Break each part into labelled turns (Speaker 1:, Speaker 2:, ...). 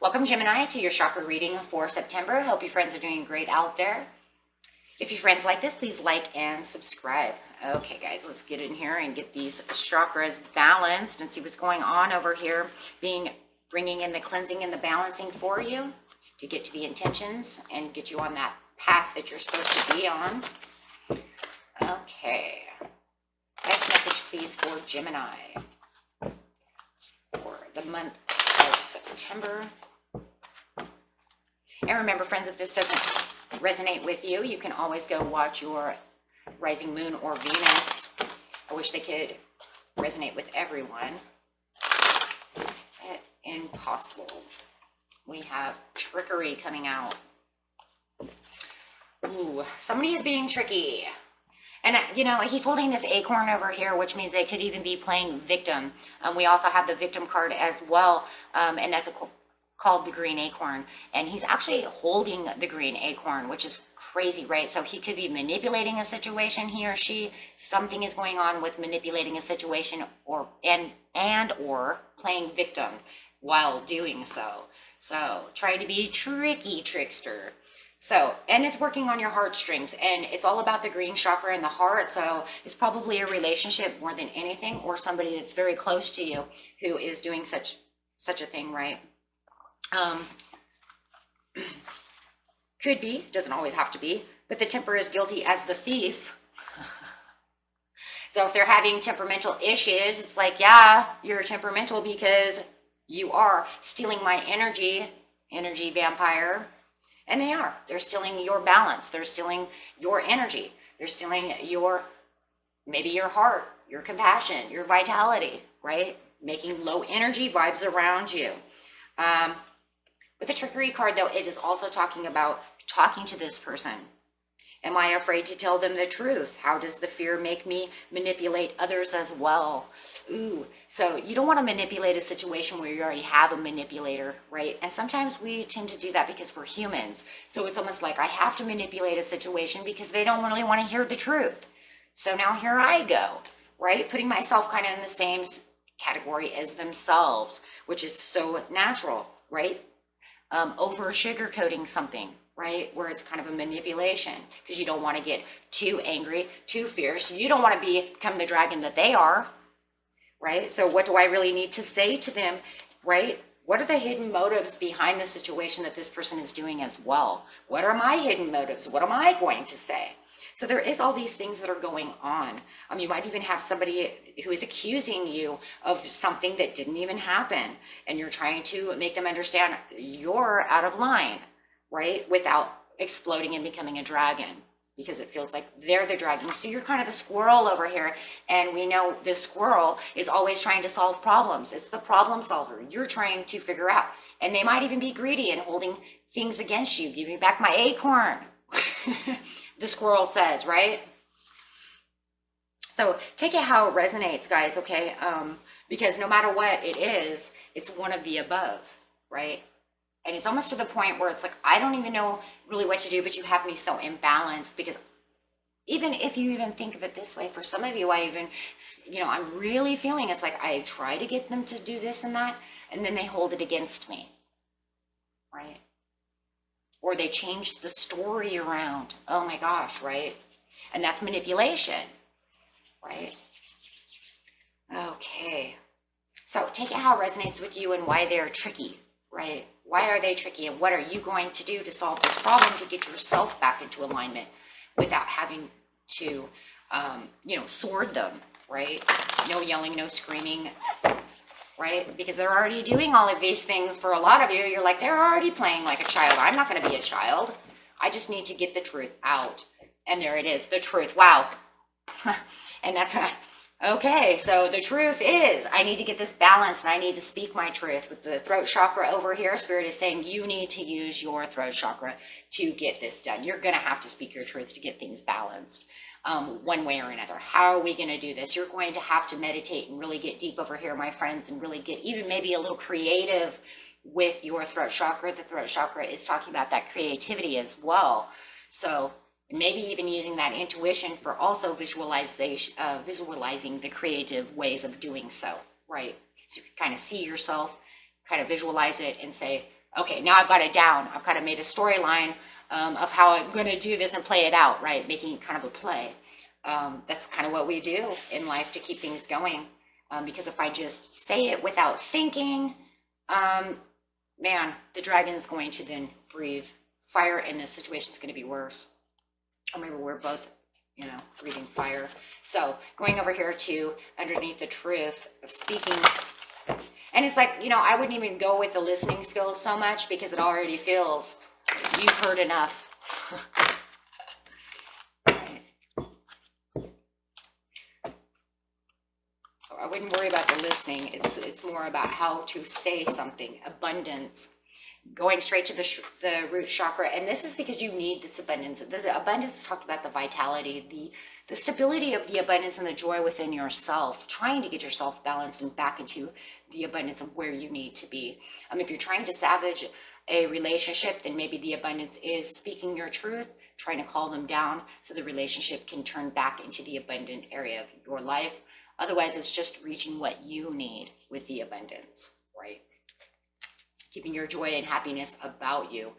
Speaker 1: Welcome, Gemini, to your chakra reading for September. Hope your friends are doing great out there. If your friends like this, please like and subscribe. Okay, guys, let's get in here and get these chakras balanced and see what's going on over here, bringing in the cleansing and the balancing for you to get to the intentions and get you on that path that you're supposed to be on. Okay. Best message, please, for Gemini for the month of September. And remember, friends, if this doesn't resonate with you, you can always go watch your rising moon or Venus. I wish they could resonate with everyone. Impossible. We have trickery coming out. Ooh, somebody is being tricky. And, you know, he's holding this acorn over here, which means they could even be playing victim. We also have the victim card as well, and that's called the green acorn. And he's actually holding the green acorn, which is crazy, right? So he could be manipulating a situation, he or she. Something is going on with manipulating a situation or playing victim while doing so. So try to be tricky trickster. So, and it's working on your heartstrings, and it's all about the green chakra in the heart. So it's probably a relationship more than anything, or somebody that's very close to you who is doing such a thing, right? Could be, doesn't always have to be, but the temper is guilty as the thief. So if they're having temperamental issues, it's like, yeah, you're temperamental because you are stealing my energy vampire. And they are. They're stealing your balance. They're stealing your energy. They're stealing maybe your heart, your compassion, your vitality, right? Making low energy vibes around you. With the trickery card, though, it is also talking about talking to this person. Am I afraid to tell them the truth? How does the fear make me manipulate others as well? Ooh, so you don't want to manipulate a situation where you already have a manipulator, right? And sometimes we tend to do that because we're humans. So it's almost like I have to manipulate a situation because they don't really want to hear the truth. So now here I go, right? Putting myself kind of in the same category as themselves, which is so natural, right? Over sugarcoating something, right? Where it's kind of a manipulation because you don't want to get too angry, too fierce. You don't want to become the dragon that they are, right? So what do I really need to say to them, right? What are the hidden motives behind the situation that this person is doing as well? What are my hidden motives? What am I going to say? So there is all these things that are going on. You might even have somebody who is accusing you of something that didn't even happen, and you're trying to make them understand you're out of line, right? Without exploding and becoming a dragon, because it feels like they're the dragon. So you're kind of the squirrel over here, and we know the squirrel is always trying to solve problems. It's the problem solver. You're trying to figure out, and they might even be greedy and holding things against you. Give me back my acorn. The squirrel says, right? So take it how it resonates, guys, okay? Because no matter what it is, it's one of the above, right? And it's almost to the point where it's like, I don't even know really what to do, but you have me so imbalanced. Because even if you even think of it this way, for some of you, I'm really feeling it's like I try to get them to do this and that, and then they hold it against me, right? Or they change the story around. Oh my gosh, right? And that's manipulation, right? Okay. So take it how it resonates with you and why they're tricky, right? Why are they tricky, and what are you going to do to solve this problem to get yourself back into alignment without having to, sword them, right? No yelling, no screaming, right? Because they're already doing all of these things for a lot of you. You're like, they're already playing like a child. I'm not going to be a child. I just need to get the truth out. And there it is, the truth. Wow. And that's okay. So the truth is, I need to get this balanced, and I need to speak my truth. With the throat chakra over here, Spirit is saying you need to use your throat chakra to get this done. You're going to have to speak your truth to get things balanced. One way or another. How are we going to do this? You're going to have to meditate and really get deep over here, my friends, and really get even maybe a little creative with your throat chakra. The throat chakra is talking about that creativity as well. So maybe even using that intuition for also visualizing the creative ways of doing so, right? So you can kind of see yourself, kind of visualize it and say, okay, now I've got it down. I've kind of made a storyline of how I'm going to do this and play it out, right? Making it kind of a play. That's kind of what we do in life to keep things going. Because if I just say it without thinking, man, the dragon is going to then breathe fire and the situation is going to be worse. Or maybe we're both, you know, breathing fire. So going over here to underneath the truth of speaking. And it's like, you know, I wouldn't even go with the listening skills so much because it already feels you've heard enough. Right. So I wouldn't worry about the listening. It's more about how to say something. Abundance. Going straight to the root chakra. And this is because you need this abundance. The abundance is talking about the vitality, the stability of the abundance and the joy within yourself, trying to get yourself balanced and back into the abundance of where you need to be. If you're trying to salvage a relationship, then maybe the abundance is speaking your truth, trying to call them down so the relationship can turn back into the abundant area of your life. Otherwise, it's just reaching what you need with the abundance, right? Keeping your joy and happiness about you.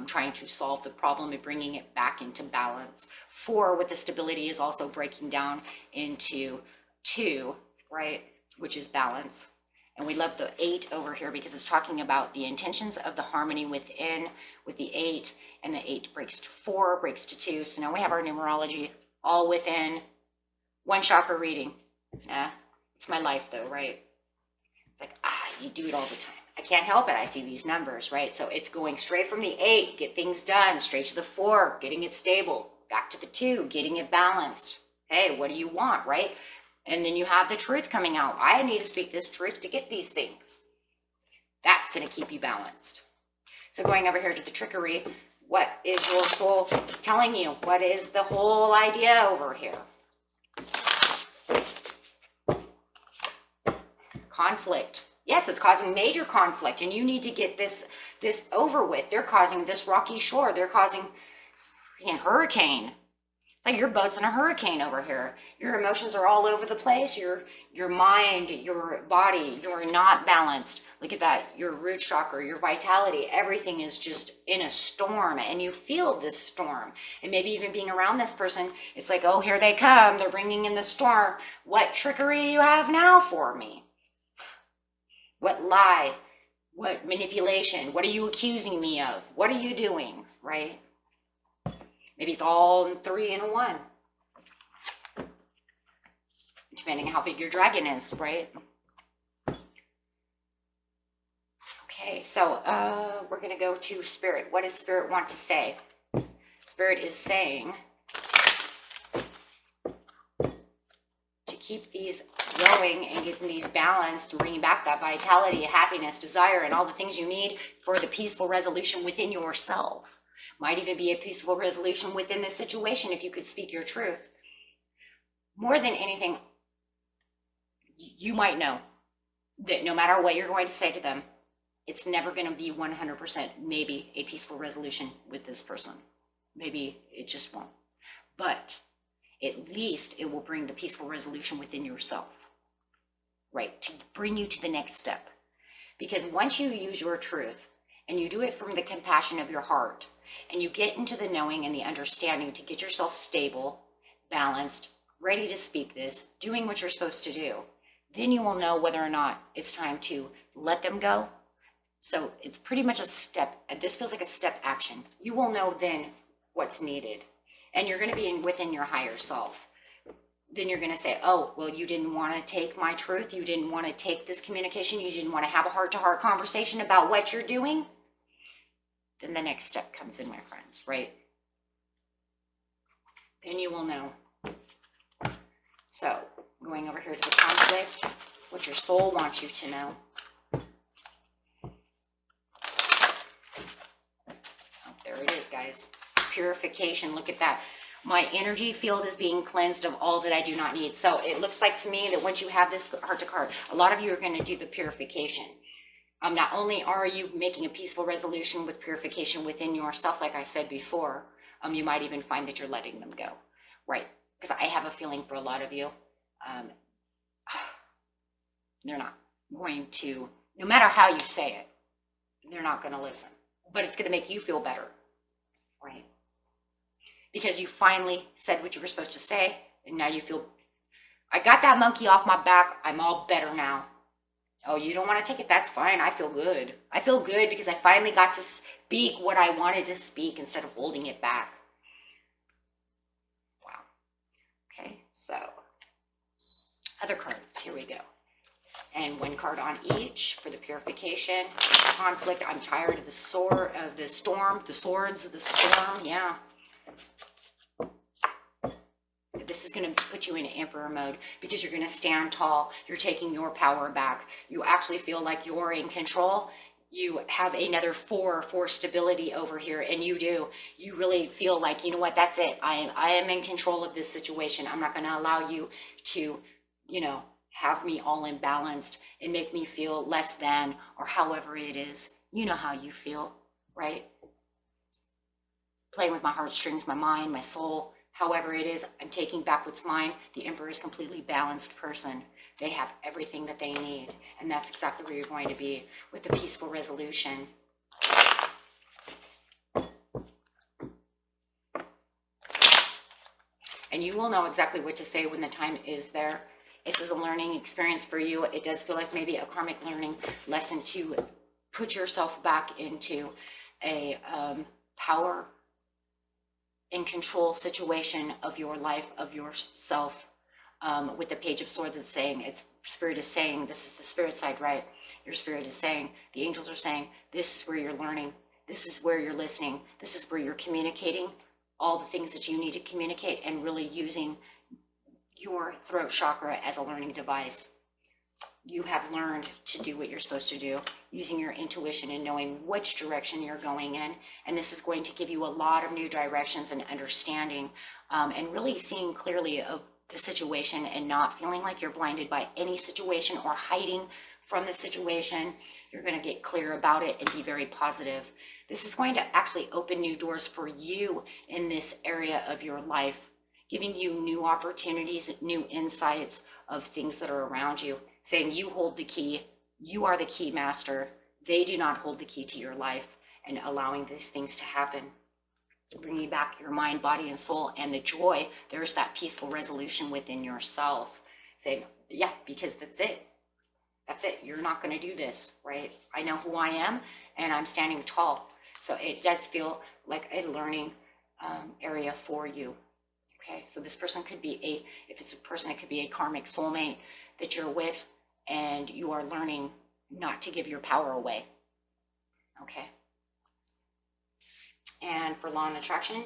Speaker 1: Trying to solve the problem and bringing it back into balance. 4 with the stability is also breaking down into 2, right? Which is balance. And we love the 8 over here because it's talking about the intentions of the harmony within with the 8. And the 8 breaks to 4, breaks to 2. So now we have our numerology all within one chakra reading. It's my life though, right? It's like, you do it all the time. I can't help it. I see these numbers, right? So it's going straight from the 8, get things done, straight to the 4, getting it stable, back to the 2, getting it balanced. Hey, what do you want, right? And then you have the truth coming out. I need to speak this truth to get these things. That's going to keep you balanced. So going over here to the trickery, what is your soul telling you? What is the whole idea over here? Conflict. Yes, it's causing major conflict, and you need to get this over with. They're causing this rocky shore. They're causing freaking hurricane. It's like your boat's in a hurricane over here. Your emotions are all over the place. Your mind, your body, you're not balanced. Look at that. Your root chakra, your vitality, everything is just in a storm, and you feel this storm. And maybe even being around this person, it's like, oh, here they come. They're bringing in the storm. What trickery you have now for me? What lie? What manipulation? What are you accusing me of? What are you doing, right? Maybe it's all in 3 and a 1. Depending on how big your dragon is, right? Okay, so we're going to go to Spirit. What does Spirit want to say? Spirit is saying to keep these going and getting these balanced, bringing back that vitality, happiness, desire, and all the things you need for the peaceful resolution within yourself. Might even be a peaceful resolution within this situation if you could speak your truth. More than anything, you might know that no matter what you're going to say to them, it's never going to be 100% maybe a peaceful resolution with this person. Maybe it just won't. But at least it will bring the peaceful resolution within yourself. Right, to bring you to the next step. Because once you use your truth and you do it from the compassion of your heart and you get into the knowing and the understanding to get yourself stable, balanced, ready to speak this, doing what you're supposed to do, then you will know whether or not it's time to let them go. So it's pretty much a step. This feels like a step action. You will know then what's needed. And you're going to be within your higher self. Then you're going to say, oh, well, you didn't want to take my truth. You didn't want to take this communication. You didn't want to have a heart-to-heart conversation about what you're doing. Then the next step comes in, my friends, right? Then you will know. So going over here to the conflict, what your soul wants you to know. Oh, there it is, guys. Purification. Look at that. My energy field is being cleansed of all that I do not need. So it looks like to me that once you have this heart-to-heart, a lot of you are going to do the purification. Not only are you making a peaceful resolution with purification within yourself, like I said before, you might even find that you're letting them go, right? Because I have a feeling for a lot of you, they're not going to, no matter how you say it, they're not going to listen. But it's going to make you feel better, right? Because you finally said what you were supposed to say, and now you feel, I got that monkey off my back. I'm all better now. Oh, you don't want to take it? That's fine. I feel good. I feel good because I finally got to speak what I wanted to speak instead of holding it back. Wow. Okay, so other cards. Here we go. And one card on each for the purification, conflict. I'm tired of the storm, the swords of the storm. Yeah. This is going to put you in emperor mode because you're going to stand tall. You're taking your power back. You actually feel like you're in control. You have another four for stability over here, and you do. You really feel like, you know what, that's it. I am in control of this situation. I'm not going to allow you to, you know, have me all imbalanced and make me feel less than, or however it is. You know how you feel, right? Playing with my heartstrings, my mind, my soul. However it is, I'm taking back what's mine. The Emperor is a completely balanced person. They have everything that they need. And that's exactly where you're going to be with the peaceful resolution. And you will know exactly what to say when the time is there. This is a learning experience for you. It does feel like maybe a karmic learning lesson to put yourself back into a power and control situation of your life, of yourself. With the Page of Swords, it's saying, Spirit is saying, this is the spirit side, right? Your spirit is saying, the angels are saying, this is where you're learning. This is where you're listening. This is where you're communicating all the things that you need to communicate and really using your throat chakra as a learning device. You have learned to do what you're supposed to do, using your intuition and knowing which direction you're going in. And this is going to give you a lot of new directions and understanding, and really seeing clearly of the situation and not feeling like you're blinded by any situation or hiding from the situation. You're going to get clear about it and be very positive. This is going to actually open new doors for you in this area of your life, giving you new opportunities, new insights of things that are around you, saying you hold the key, you are the key master, they do not hold the key to your life, and allowing these things to happen, bringing back your mind, body, and soul, and the joy. There's that peaceful resolution within yourself, saying, yeah, because that's it. That's it. You're not going to do this, right? I know who I am, and I'm standing tall. So it does feel like a learning area for you. Okay, so this person could be if it's a person, it could be a karmic soulmate that you're with, and you are learning not to give your power away. Okay. And for law and attraction,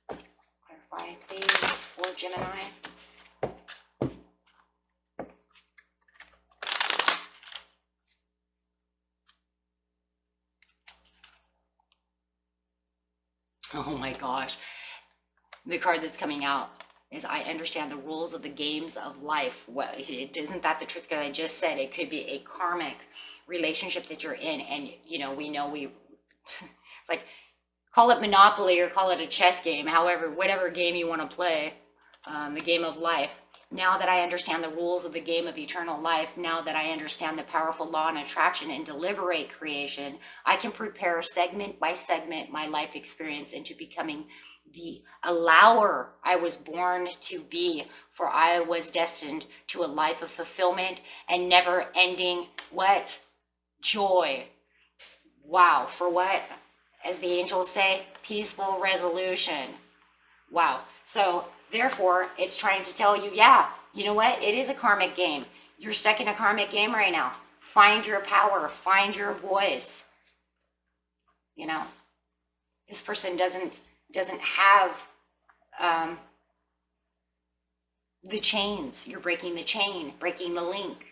Speaker 1: clarify please for Gemini. Oh my gosh. The card that's coming out is, I understand the rules of the games of life. Well, isn't that the truth? Because I just said it could be a karmic relationship that you're in. And, you know, it's like, call it Monopoly or call it a chess game, however, whatever game you want to play, the game of life. Now that I understand the rules of the game of eternal life, now that I understand the powerful law and attraction and deliberate creation, I can prepare segment by segment my life experience into becoming the allower I was born to be, for I was destined to a life of fulfillment and never ending what? Joy. Wow. For what? As the angels say, peaceful resolution. Wow. So therefore, it's trying to tell you, yeah, you know what? It is a karmic game. You're stuck in a karmic game right now. Find your power. Find your voice. You know, this person doesn't have the chains. You're breaking the chain, breaking the link,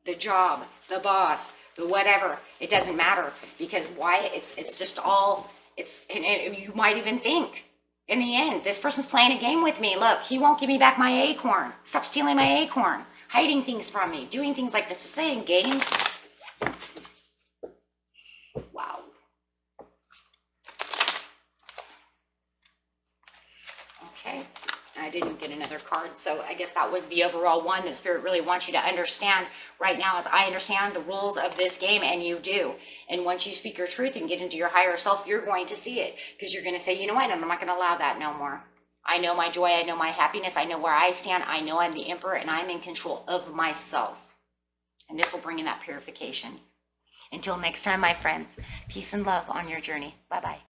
Speaker 1: the job, the boss, the whatever. It doesn't matter, because why? It's just all, and you might even think, in the end, this person's playing a game with me. Look, he won't give me back my acorn. Stop stealing my acorn. Hiding things from me. Doing things like this. This ain't a game. Wow. Okay. I didn't get another card, so I guess that was the overall one that Spirit really wants you to understand right now. Is I understand the rules of this game, and you do. And once you speak your truth and get into your higher self, you're going to see it, because you're going to say, you know what, I'm not going to allow that no more. I know my joy, I know my happiness, I know where I stand, I know I'm the emperor, and I'm in control of myself. And this will bring in that purification. Until next time, my friends, peace and love on your journey. Bye-bye.